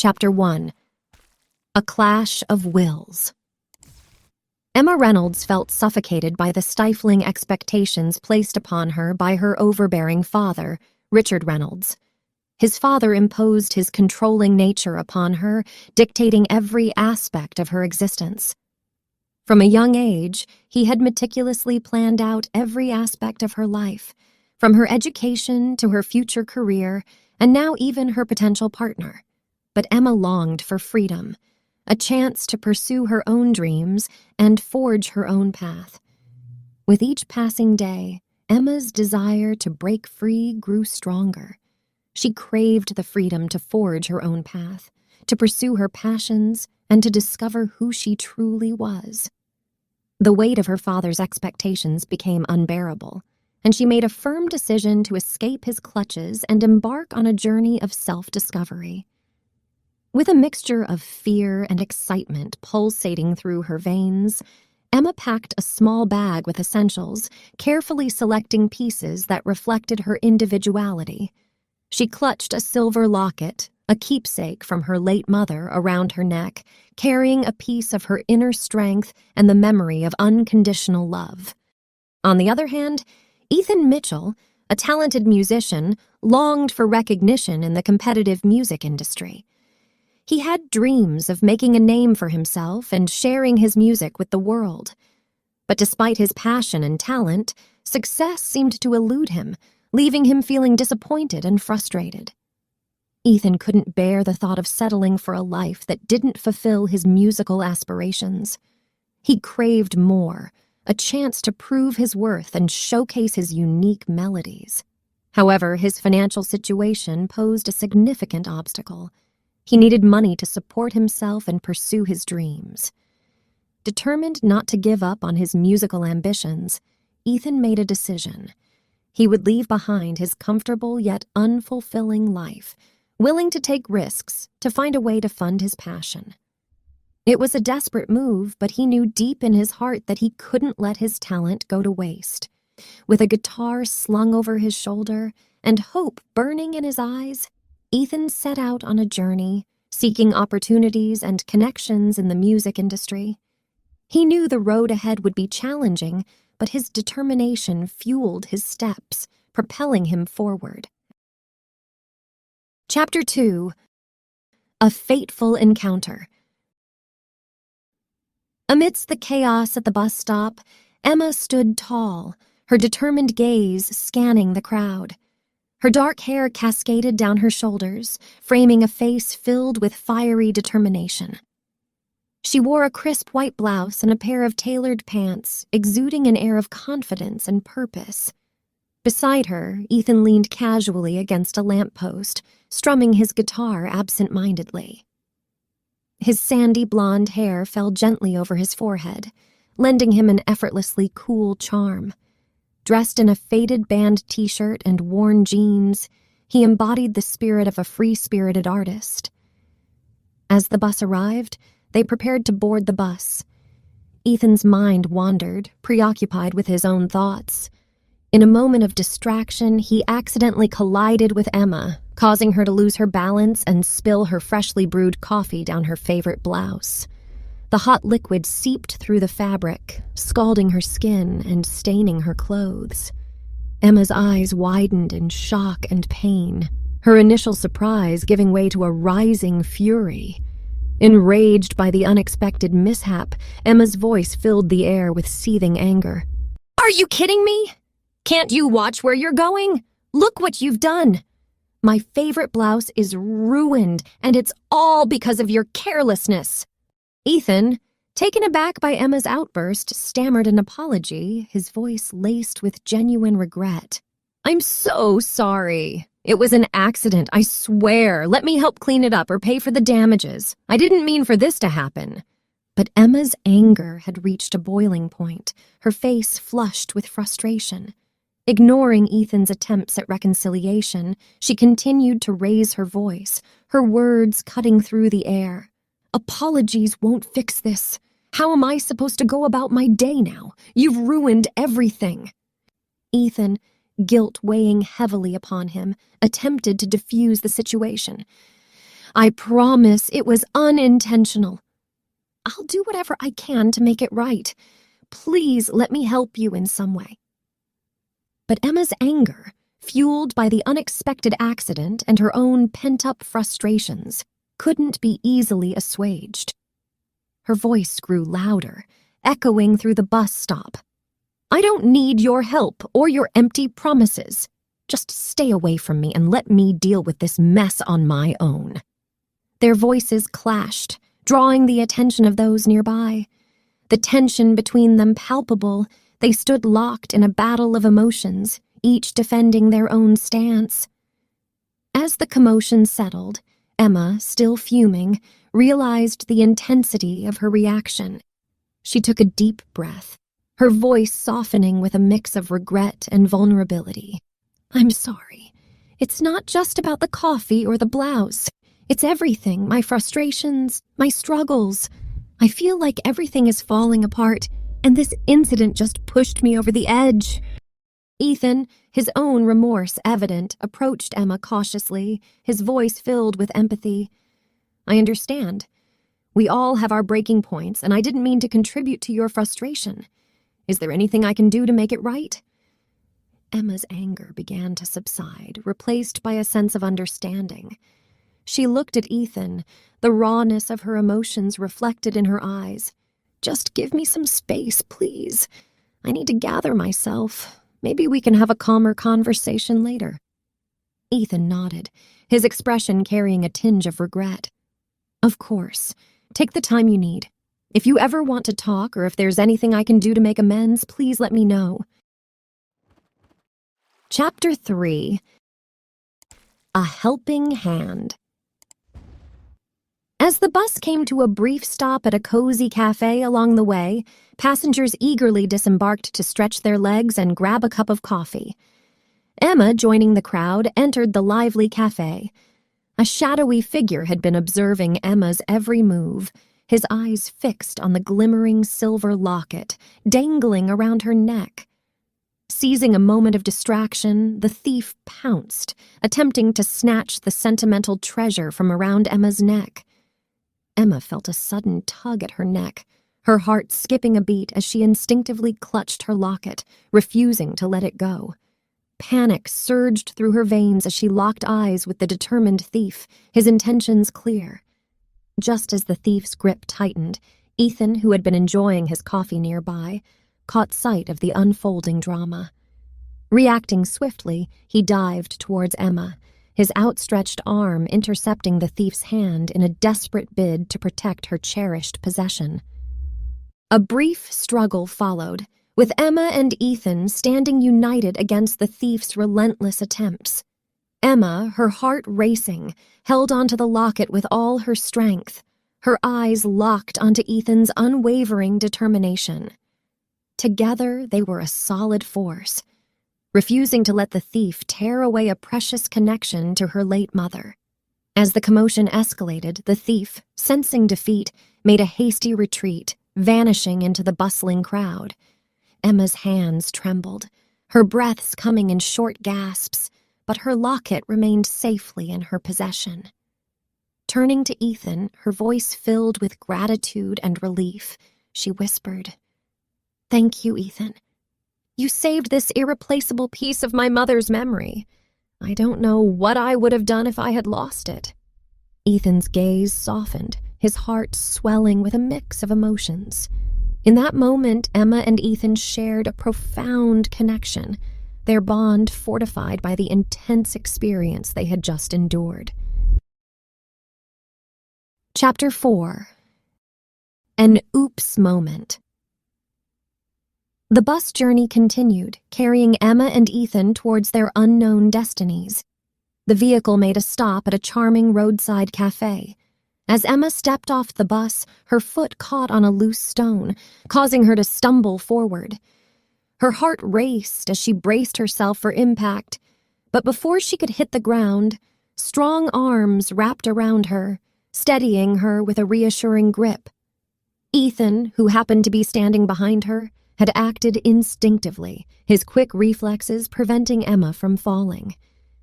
Chapter 1. A Clash of Wills. Emma Reynolds felt suffocated by the stifling expectations placed upon her by her overbearing father, Richard Reynolds. His father imposed his controlling nature upon her, dictating every aspect of her existence. From a young age, he had meticulously planned out every aspect of her life, from her education to her future career, and now even her potential partner. But Emma longed for freedom, a chance to pursue her own dreams and forge her own path. With each passing day, Emma's desire to break free grew stronger. She craved the freedom to forge her own path, to pursue her passions, and to discover who she truly was. The weight of her father's expectations became unbearable, and she made a firm decision to escape his clutches and embark on a journey of self-discovery. With a mixture of fear and excitement pulsating through her veins, Emma packed a small bag with essentials, carefully selecting pieces that reflected her individuality. She clutched a silver locket, a keepsake from her late mother, around her neck, carrying a piece of her inner strength and the memory of unconditional love. On the other hand, Ethan Mitchell, a talented musician, longed for recognition in the competitive music industry. He had dreams of making a name for himself and sharing his music with the world. But despite his passion and talent, success seemed to elude him, leaving him feeling disappointed and frustrated. Ethan couldn't bear the thought of settling for a life that didn't fulfill his musical aspirations. He craved more, a chance to prove his worth and showcase his unique melodies. However, his financial situation posed a significant obstacle. He needed money to support himself and pursue his dreams. Determined not to give up on his musical ambitions, Ethan made a decision. He would leave behind his comfortable yet unfulfilling life, willing to take risks to find a way to fund his passion. It was a desperate move, but he knew deep in his heart that he couldn't let his talent go to waste. With a guitar slung over his shoulder and hope burning in his eyes, Ethan set out on a journey, seeking opportunities and connections in the music industry. He knew the road ahead would be challenging, but his determination fueled his steps, propelling him forward. Chapter 2. A Fateful Encounter. Amidst the chaos at the bus stop, Emma stood tall, her determined gaze scanning the crowd. Her dark hair cascaded down her shoulders, framing a face filled with fiery determination. She wore a crisp white blouse and a pair of tailored pants, exuding an air of confidence and purpose. Beside her, Ethan leaned casually against a lamppost, strumming his guitar absent-mindedly. His sandy blonde hair fell gently over his forehead, lending him an effortlessly cool charm. Dressed in a faded band t-shirt and worn jeans, he embodied the spirit of a free-spirited artist. As the bus arrived, they prepared to board the bus. Ethan's mind wandered, preoccupied with his own thoughts. In a moment of distraction, he accidentally collided with Emma, causing her to lose her balance and spill her freshly brewed coffee down her favorite blouse. The hot liquid seeped through the fabric, scalding her skin and staining her clothes. Emma's eyes widened in shock and pain, her initial surprise giving way to a rising fury. Enraged by the unexpected mishap, Emma's voice filled the air with seething anger. "Are you kidding me? Can't you watch where you're going? Look what you've done! My favorite blouse is ruined, and it's all because of your carelessness." Ethan, taken aback by Emma's outburst, stammered an apology, his voice laced with genuine regret. "I'm so sorry. It was an accident, I swear. Let me help clean it up or pay for the damages. I didn't mean for this to happen." But Emma's anger had reached a boiling point, her face flushed with frustration. Ignoring Ethan's attempts at reconciliation, she continued to raise her voice, her words cutting through the air. "Apologies won't fix this. How am I supposed to go about my day now? You've ruined everything." Ethan, guilt weighing heavily upon him, attempted to defuse the situation. I promise it was unintentional. I'll do whatever I can to make it right. Please let me help you in some way. But Emma's anger, fueled by the unexpected accident and her own pent-up frustrations, couldn't be easily assuaged. Her voice grew louder, echoing through the bus stop. I don't need your help or your empty promises. Just stay away from me and let me deal with this mess on my own. Their voices clashed, drawing the attention of those nearby. The tension between them palpable, they stood locked in a battle of emotions, each defending their own stance. As the commotion settled, Emma, still fuming, realized the intensity of her reaction. She took a deep breath, her voice softening with a mix of regret and vulnerability. I'm sorry. It's not just about the coffee or the blouse. It's everything, my frustrations, my struggles. I feel like everything is falling apart, and this incident just pushed me over the edge. Ethan, his own remorse evident, approached Emma cautiously, his voice filled with empathy. I understand. We all have our breaking points, and I didn't mean to contribute to your frustration. Is there anything I can do to make it right? Emma's anger began to subside, replaced by a sense of understanding. She looked at Ethan, the rawness of her emotions reflected in her eyes. Just give me some space, please. I need to gather myself. Maybe we can have a calmer conversation later. Ethan nodded, his expression carrying a tinge of regret. Of course. Take the time you need. If you ever want to talk or if there's anything I can do to make amends, please let me know. Chapter 3. A Helping Hand. As the bus came to a brief stop at a cozy cafe along the way, passengers eagerly disembarked to stretch their legs and grab a cup of coffee. Emma, joining the crowd, entered the lively cafe. A shadowy figure had been observing Emma's every move, his eyes fixed on the glimmering silver locket dangling around her neck. Seizing a moment of distraction, the thief pounced, attempting to snatch the sentimental treasure from around Emma's neck. Emma felt a sudden tug at her neck, her heart skipping a beat as she instinctively clutched her locket, refusing to let it go. Panic surged through her veins as she locked eyes with the determined thief, his intentions clear. Just as the thief's grip tightened, Ethan, who had been enjoying his coffee nearby, caught sight of the unfolding drama. Reacting swiftly, he dived towards Emma, his outstretched arm intercepting the thief's hand in a desperate bid to protect her cherished possession. A brief struggle followed, with Emma and Ethan standing united against the thief's relentless attempts. Emma, her heart racing, held onto the locket with all her strength, her eyes locked onto Ethan's unwavering determination. Together, they were a solid force, refusing to let the thief tear away a precious connection to her late mother. As the commotion escalated, the thief, sensing defeat, made a hasty retreat, vanishing into the bustling crowd. Emma's hands trembled, her breaths coming in short gasps, but her locket remained safely in her possession. Turning to Ethan, her voice filled with gratitude and relief, she whispered, "Thank you, Ethan. You saved this irreplaceable piece of my mother's memory. I don't know what I would have done if I had lost it." Ethan's gaze softened, his heart swelling with a mix of emotions. In that moment, Emma and Ethan shared a profound connection, their bond fortified by the intense experience they had just endured. Chapter 4. An Oops Moment. The bus journey continued, carrying Emma and Ethan towards their unknown destinies. The vehicle made a stop at a charming roadside cafe. As Emma stepped off the bus, her foot caught on a loose stone, causing her to stumble forward. Her heart raced as she braced herself for impact, but before she could hit the ground, strong arms wrapped around her, steadying her with a reassuring grip. Ethan, who happened to be standing behind her, had acted instinctively, his quick reflexes preventing Emma from falling.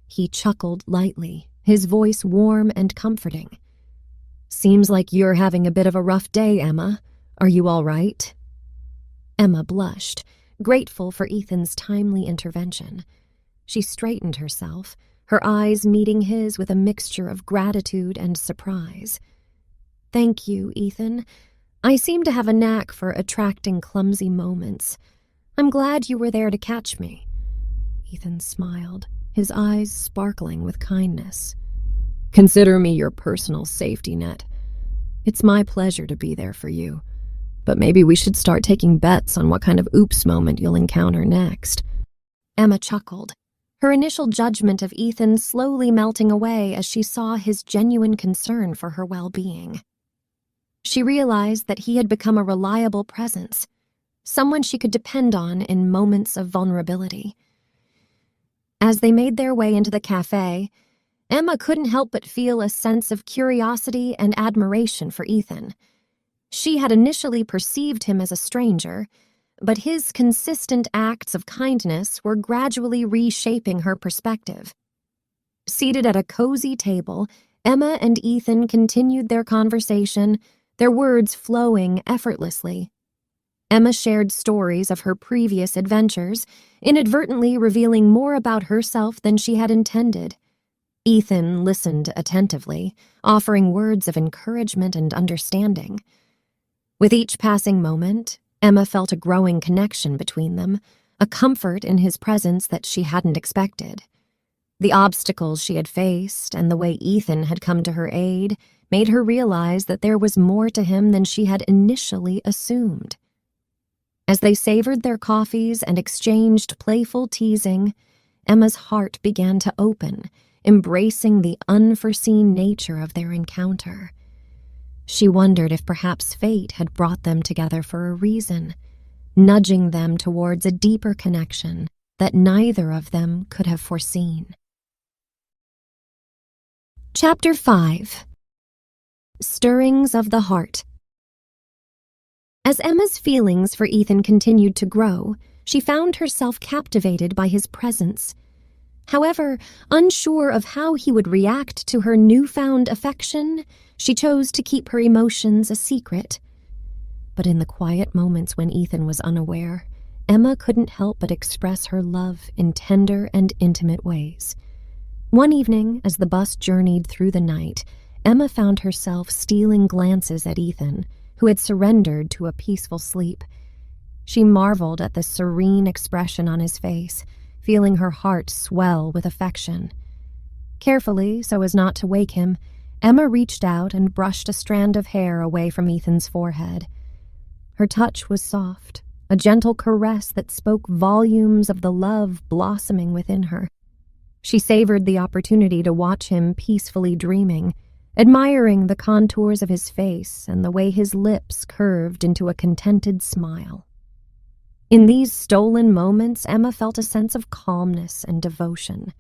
He chuckled lightly, his voice warm and comforting. "Seems like you're having a bit of a rough day, Emma. Are you all right?" Emma blushed, grateful for Ethan's timely intervention. She straightened herself, her eyes meeting his with a mixture of gratitude and surprise. "Thank you, Ethan. I seem to have a knack for attracting clumsy moments. I'm glad you were there to catch me." Ethan smiled, his eyes sparkling with kindness. "Consider me your personal safety net. It's my pleasure to be there for you. But maybe we should start taking bets on what kind of oops moment you'll encounter next." Emma chuckled, her initial judgment of Ethan slowly melting away as she saw his genuine concern for her well-being. She realized that he had become a reliable presence, someone she could depend on in moments of vulnerability. As they made their way into the cafe, Emma couldn't help but feel a sense of curiosity and admiration for Ethan. She had initially perceived him as a stranger, but his consistent acts of kindness were gradually reshaping her perspective. Seated at a cozy table, Emma and Ethan continued their conversation, their words flowing effortlessly. Emma shared stories of her previous adventures, inadvertently revealing more about herself than she had intended. Ethan listened attentively, offering words of encouragement and understanding. With each passing moment, Emma felt a growing connection between them, a comfort in his presence that she hadn't expected. The obstacles she had faced and the way Ethan had come to her aid made her realize that there was more to him than she had initially assumed. As they savored their coffees and exchanged playful teasing, Emma's heart began to open, embracing the unforeseen nature of their encounter. She wondered if perhaps fate had brought them together for a reason, nudging them towards a deeper connection that neither of them could have foreseen. Chapter 5. Stirrings of the Heart. As Emma's feelings for Ethan continued to grow, she found herself captivated by his presence. However, unsure of how he would react to her newfound affection, she chose to keep her emotions a secret. But in the quiet moments when Ethan was unaware, Emma couldn't help but express her love in tender and intimate ways. One evening, as the bus journeyed through the night, Emma found herself stealing glances at Ethan, who had surrendered to a peaceful sleep. She marveled at the serene expression on his face, feeling her heart swell with affection. Carefully, so as not to wake him, Emma reached out and brushed a strand of hair away from Ethan's forehead. Her touch was soft, a gentle caress that spoke volumes of the love blossoming within her. She savored the opportunity to watch him peacefully dreaming, admiring the contours of his face and the way his lips curved into a contented smile. In these stolen moments, Emma felt a sense of calmness and devotion.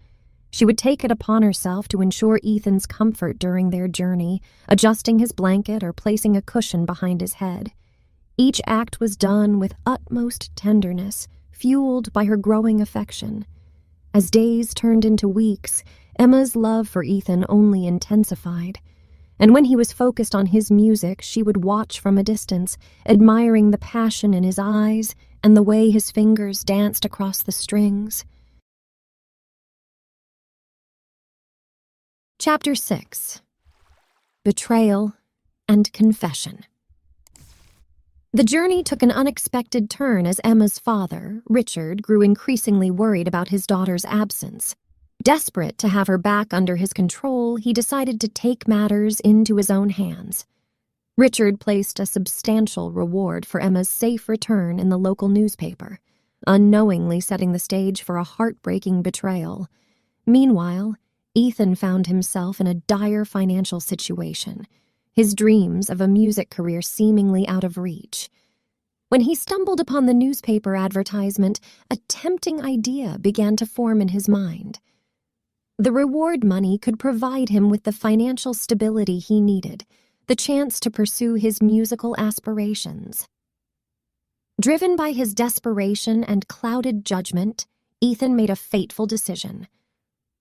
She would take it upon herself to ensure Ethan's comfort during their journey, adjusting his blanket or placing a cushion behind his head. Each act was done with utmost tenderness, fueled by her growing affection. As days turned into weeks, Emma's love for Ethan only intensified. And when he was focused on his music, she would watch from a distance, admiring the passion in his eyes and the way his fingers danced across the strings. Chapter 6. Betrayal and Confession. The journey took an unexpected turn as Emma's father, Richard, grew increasingly worried about his daughter's absence. Desperate to have her back under his control, he decided to take matters into his own hands. Richard placed a substantial reward for Emma's safe return in the local newspaper, unknowingly setting the stage for a heartbreaking betrayal. Meanwhile, Ethan found himself in a dire financial situation, his dreams of a music career seemingly out of reach. When he stumbled upon the newspaper advertisement, a tempting idea began to form in his mind. The reward money could provide him with the financial stability he needed, the chance to pursue his musical aspirations. Driven by his desperation and clouded judgment, Ethan made a fateful decision.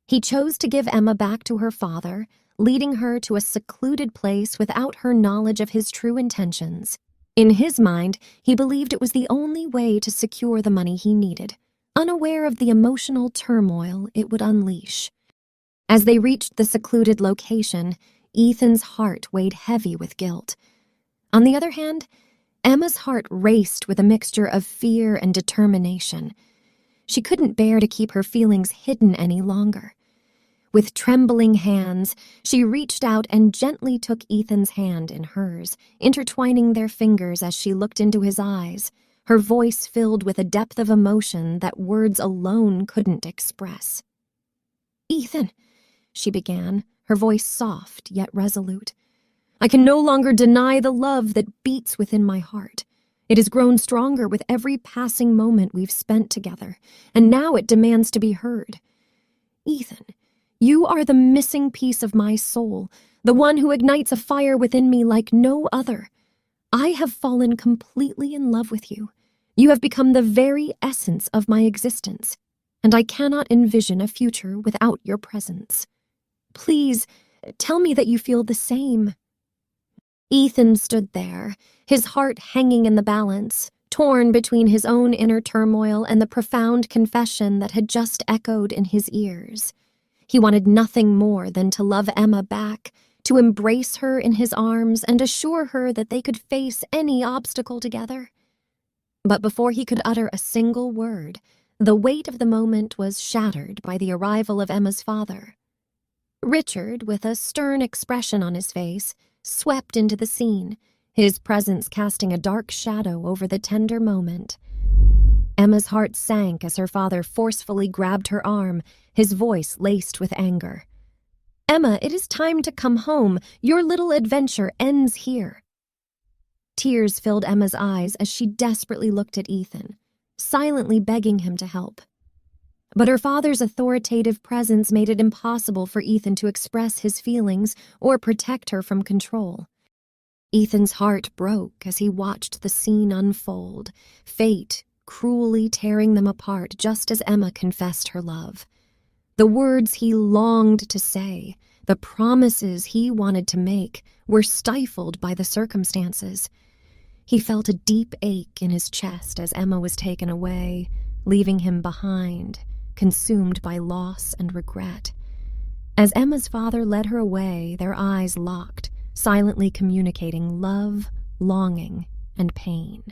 He chose to give Emma back to her father, leading her to a secluded place without her knowledge of his true intentions. In his mind, he believed it was the only way to secure the money he needed, unaware of the emotional turmoil it would unleash. As they reached the secluded location, Ethan's heart weighed heavy with guilt. On the other hand, Emma's heart raced with a mixture of fear and determination. She couldn't bear to keep her feelings hidden any longer. With trembling hands, she reached out and gently took Ethan's hand in hers, intertwining their fingers as she looked into his eyes, her voice filled with a depth of emotion that words alone couldn't express. "Ethan," she began, her voice soft yet resolute, "I can no longer deny the love that beats within my heart. It has grown stronger with every passing moment we've spent together, and now it demands to be heard. Ethan, you are the missing piece of my soul, the one who ignites a fire within me like no other. I have fallen completely in love with you. You have become the very essence of my existence, and I cannot envision a future without your presence. Please, tell me that you feel the same." Ethan stood there, his heart hanging in the balance, torn between his own inner turmoil and the profound confession that had just echoed in his ears. He wanted nothing more than to love Emma back, to embrace her in his arms and assure her that they could face any obstacle together. But before he could utter a single word, the weight of the moment was shattered by the arrival of Emma's father. Richard, with a stern expression on his face, swept into the scene, his presence casting a dark shadow over the tender moment. Emma's heart sank as her father forcefully grabbed her arm, his voice laced with anger. "Emma, it is time to come home. Your little adventure ends here." Tears filled Emma's eyes as she desperately looked at Ethan, silently begging him to help. But her father's authoritative presence made it impossible for Ethan to express his feelings or protect her from control. Ethan's heart broke as he watched the scene unfold, fate cruelly tearing them apart just as Emma confessed her love. The words he longed to say, the promises he wanted to make, were stifled by the circumstances. He felt a deep ache in his chest as Emma was taken away, leaving him behind, consumed by loss and regret. As Emma's father led her away, their eyes locked, silently communicating love, longing, and pain.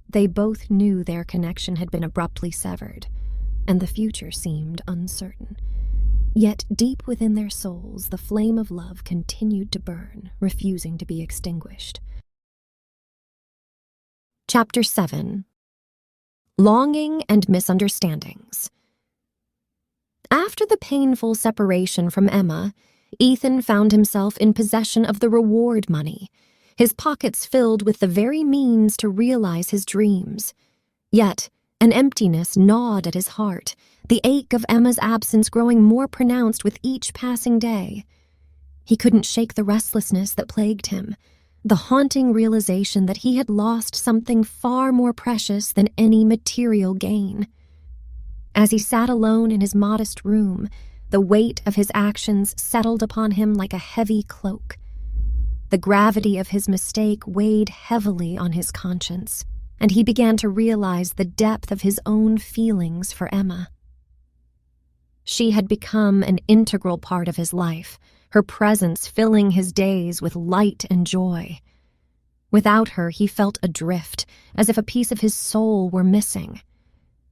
They both knew their connection had been abruptly severed, and the future seemed uncertain. Yet deep within their souls, the flame of love continued to burn, refusing to be extinguished. Chapter 7. Longing and Misunderstandings. After the painful separation from Emma, Ethan found himself in possession of the reward money, his pockets filled with the very means to realize his dreams. Yet, an emptiness gnawed at his heart, the ache of Emma's absence growing more pronounced with each passing day. He couldn't shake the restlessness that plagued him, the haunting realization that he had lost something far more precious than any material gain. As he sat alone in his modest room, the weight of his actions settled upon him like a heavy cloak. The gravity of his mistake weighed heavily on his conscience, and he began to realize the depth of his own feelings for Emma. She had become an integral part of his life, her presence filling his days with light and joy. Without her, he felt adrift, as if a piece of his soul were missing.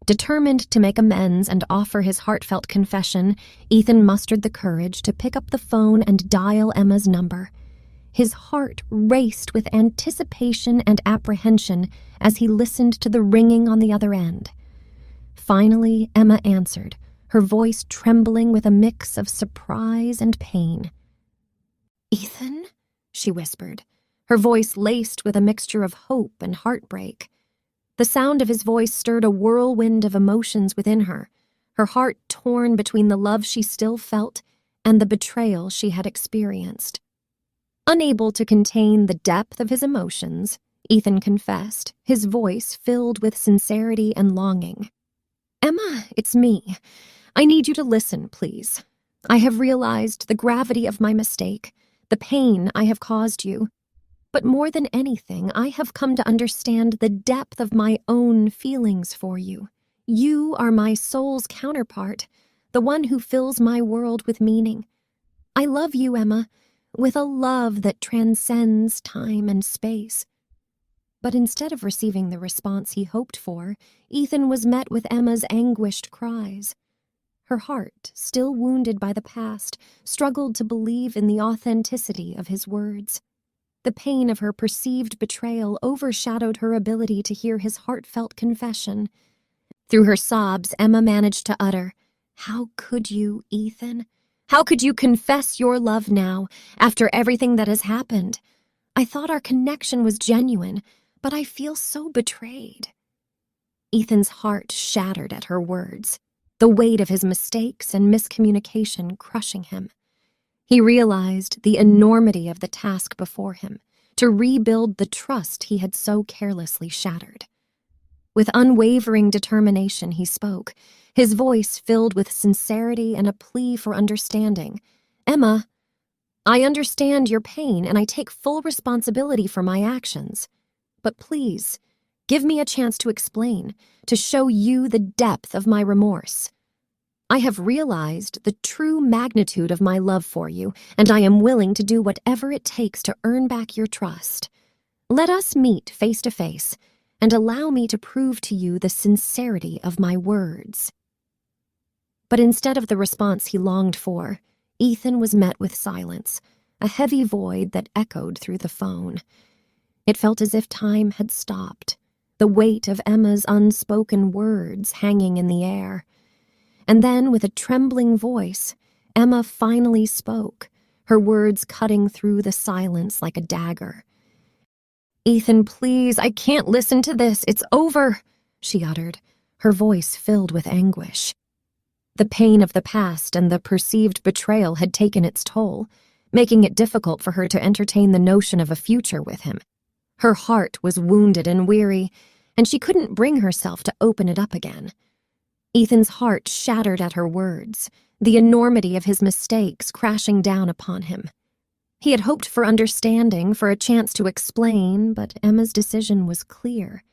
Determined to make amends and offer his heartfelt confession, Ethan mustered the courage to pick up the phone and dial Emma's number. His heart raced with anticipation and apprehension as he listened to the ringing on the other end. Finally, Emma answered, her voice trembling with a mix of surprise and pain. "Ethan?" she whispered, her voice laced with a mixture of hope and heartbreak. The sound of his voice stirred a whirlwind of emotions within her, her heart torn between the love she still felt and the betrayal she had experienced. Unable to contain the depth of his emotions, Ethan confessed, his voice filled with sincerity and longing. "Emma, it's me. I need you to listen, please. I have realized the gravity of my mistake, the pain I have caused you. But more than anything, I have come to understand the depth of my own feelings for you. You are my soul's counterpart, the one who fills my world with meaning. I love you, Emma, with a love that transcends time and space. But instead of receiving the response he hoped for, Ethan was met with Emma's anguished cries. Her heart, still wounded by the past, struggled to believe in the authenticity of his words. The pain of her perceived betrayal overshadowed her ability to hear his heartfelt confession. Through her sobs, Emma managed to utter, "How could you, Ethan? How could you confess your love now, after everything that has happened? I thought our connection was genuine, but I feel so betrayed." Ethan's heart shattered at her words, the weight of his mistakes and miscommunication crushing him. He realized the enormity of the task before him, to rebuild the trust he had so carelessly shattered. With unwavering determination he spoke, his voice filled with sincerity and a plea for understanding. "Emma, I understand your pain and I take full responsibility for my actions. But please, give me a chance to explain, to show you the depth of my remorse. I have realized the true magnitude of my love for you, and I am willing to do whatever it takes to earn back your trust. Let us meet face to face, and allow me to prove to you the sincerity of my words." But instead of the response he longed for, Ethan was met with silence, a heavy void that echoed through the phone. It felt as if time had stopped, the weight of Emma's unspoken words hanging in the air. And then, with a trembling voice, Emma finally spoke, her words cutting through the silence like a dagger. "Ethan, please, I can't listen to this. It's over," she uttered, her voice filled with anguish. The pain of the past and the perceived betrayal had taken its toll, making it difficult for her to entertain the notion of a future with him. Her heart was wounded and weary, and she couldn't bring herself to open it up again. Ethan's heart shattered at her words, the enormity of his mistakes crashing down upon him. He had hoped for understanding, for a chance to explain, but Emma's decision was clear.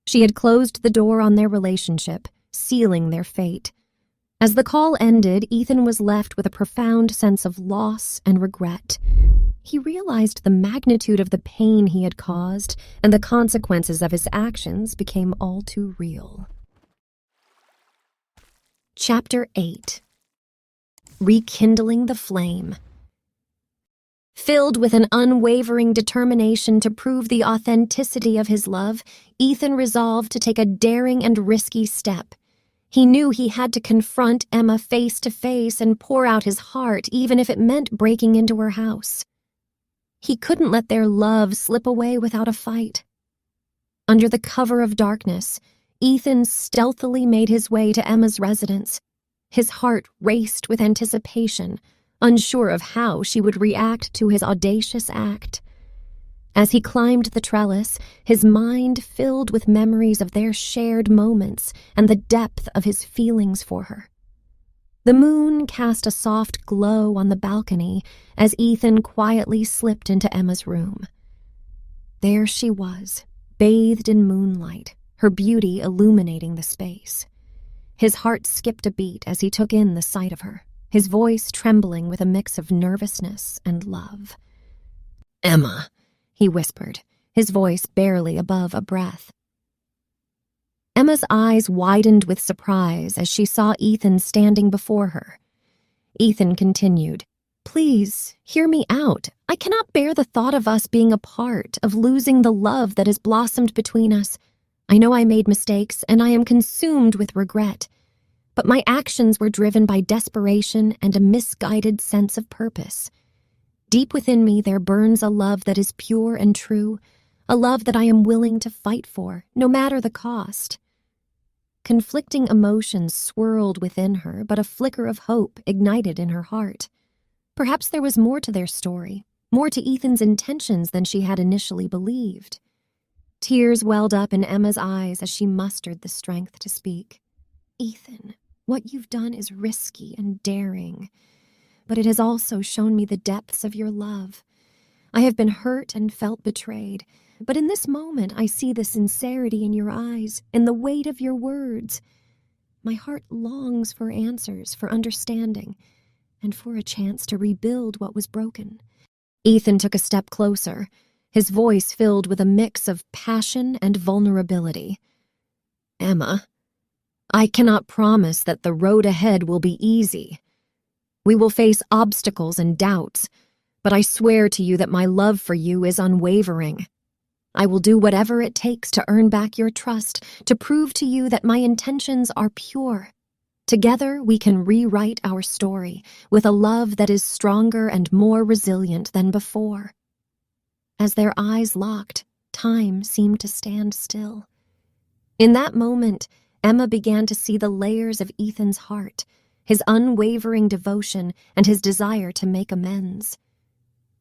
She had closed the door on their relationship, sealing their fate. As the call ended, Ethan was left with a profound sense of loss and regret. He realized the magnitude of the pain he had caused, and the consequences of his actions became all too real. Chapter 8. Rekindling the Flame. Filled with an unwavering determination to prove the authenticity of his love, Ethan resolved to take a daring and risky step. He knew he had to confront Emma face to face and pour out his heart, even if it meant breaking into her house. He couldn't let their love slip away without a fight. Under the cover of darkness, Ethan stealthily made his way to Emma's residence. His heart raced with anticipation, unsure of how she would react to his audacious act. As he climbed the trellis, his mind filled with memories of their shared moments and the depth of his feelings for her. The moon cast a soft glow on the balcony as Ethan quietly slipped into Emma's room. There she was, bathed in moonlight, her beauty illuminating the space. His heart skipped a beat as he took in the sight of her, his voice trembling with a mix of nervousness and love. "Emma," he whispered, his voice barely above a breath. Emma's eyes widened with surprise as she saw Ethan standing before her. Ethan continued, "Please, hear me out. I cannot bear the thought of us being apart, of losing the love that has blossomed between us. I know I made mistakes, and I am consumed with regret. But my actions were driven by desperation and a misguided sense of purpose. Deep within me there burns a love that is pure and true, a love that I am willing to fight for, no matter the cost." Conflicting emotions swirled within her, but a flicker of hope ignited in her heart. Perhaps there was more to their story, more to Ethan's intentions than she had initially believed. Tears welled up in Emma's eyes as she mustered the strength to speak. "Ethan, what you've done is risky and daring. but it has also shown me the depths of your love. I have been hurt and felt betrayed, but in this moment I see the sincerity in your eyes and the weight of your words. My heart longs for answers, for understanding, and for a chance to rebuild what was broken." Ethan took a step closer, his voice filled with a mix of passion and vulnerability. "Emma, I cannot promise that the road ahead will be easy. We will face obstacles and doubts, but I swear to you that my love for you is unwavering. I will do whatever it takes to earn back your trust, to prove to you that my intentions are pure. Together, we can rewrite our story with a love that is stronger and more resilient than before." As their eyes locked, time seemed to stand still. In that moment, Emma began to see the layers of Ethan's heart, his unwavering devotion and his desire to make amends.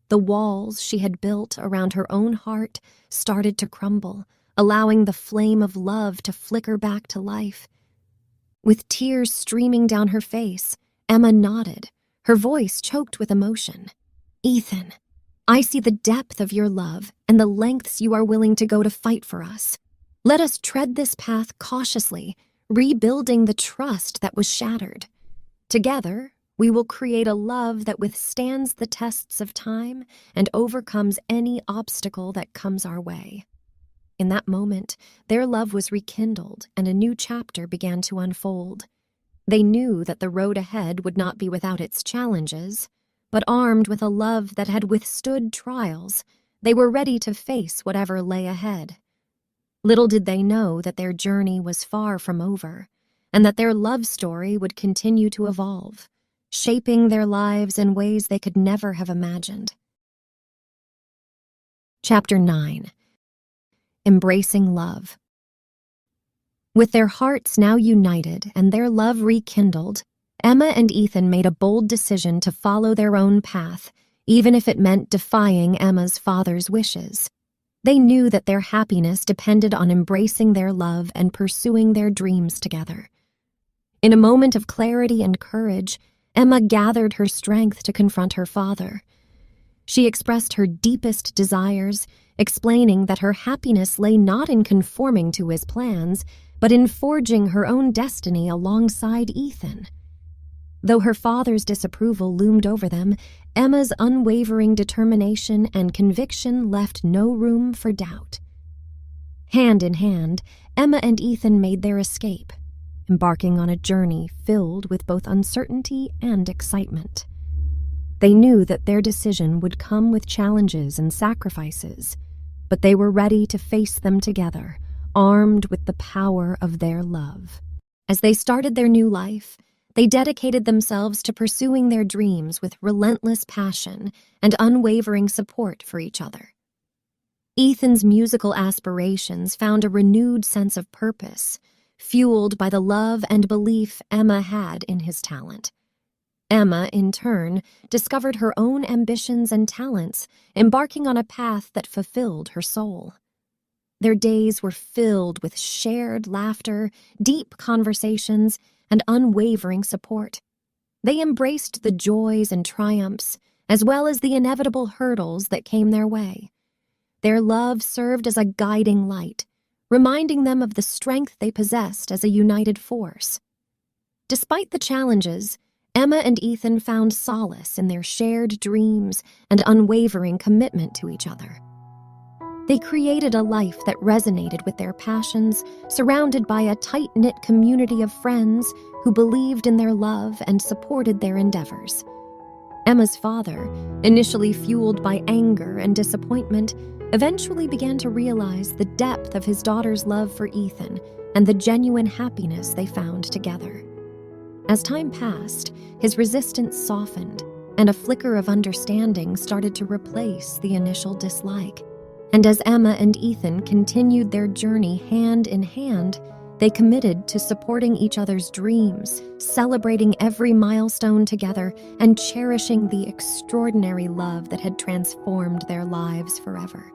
The walls she had built around her own heart started to crumble, allowing the flame of love to flicker back to life. With tears streaming down her face, Emma nodded, her voice choked with emotion. "Ethan, I see the depth of your love and the lengths you are willing to go to fight for us. Let us tread this path cautiously, rebuilding the trust that was shattered. Together, we will create a love that withstands the tests of time and overcomes any obstacle that comes our way." In that moment, their love was rekindled and a new chapter began to unfold. They knew that the road ahead would not be without its challenges, but armed with a love that had withstood trials, they were ready to face whatever lay ahead. Little did they know that their journey was far from over, and that their love story would continue to evolve, shaping their lives in ways they could never have imagined. Chapter 9. Embracing Love. With their hearts now united and their love rekindled, Emma and Ethan made a bold decision to follow their own path, even if it meant defying Emma's father's wishes. They knew that their happiness depended on embracing their love and pursuing their dreams together. In a moment of clarity and courage, Emma gathered her strength to confront her father. She expressed her deepest desires, explaining that her happiness lay not in conforming to his plans, but in forging her own destiny alongside Ethan. Though her father's disapproval loomed over them, Emma's unwavering determination and conviction left no room for doubt. Hand in hand, Emma and Ethan made their escape, embarking on a journey filled with both uncertainty and excitement. They knew that their decision would come with challenges and sacrifices, but they were ready to face them together, armed with the power of their love. As they started their new life, they dedicated themselves to pursuing their dreams with relentless passion and unwavering support for each other. Ethan's musical aspirations found a renewed sense of purpose, fueled by the love and belief Emma had in his talent. Emma, in turn, discovered her own ambitions and talents, embarking on a path that fulfilled her soul. Their days were filled with shared laughter, deep conversations, and unwavering support. They embraced the joys and triumphs, as well as the inevitable hurdles that came their way. Their love served as a guiding light, reminding them of the strength they possessed as a united force. Despite the challenges, Emma and Ethan found solace in their shared dreams and unwavering commitment to each other. They created a life that resonated with their passions, surrounded by a tight-knit community of friends who believed in their love and supported their endeavors. Emma's father, initially fueled by anger and disappointment, eventually began to realize the depth of his daughter's love for Ethan and the genuine happiness they found together. As time passed, his resistance softened, and a flicker of understanding started to replace the initial dislike. And as Emma and Ethan continued their journey hand in hand, they committed to supporting each other's dreams, celebrating every milestone together, and cherishing the extraordinary love that had transformed their lives forever.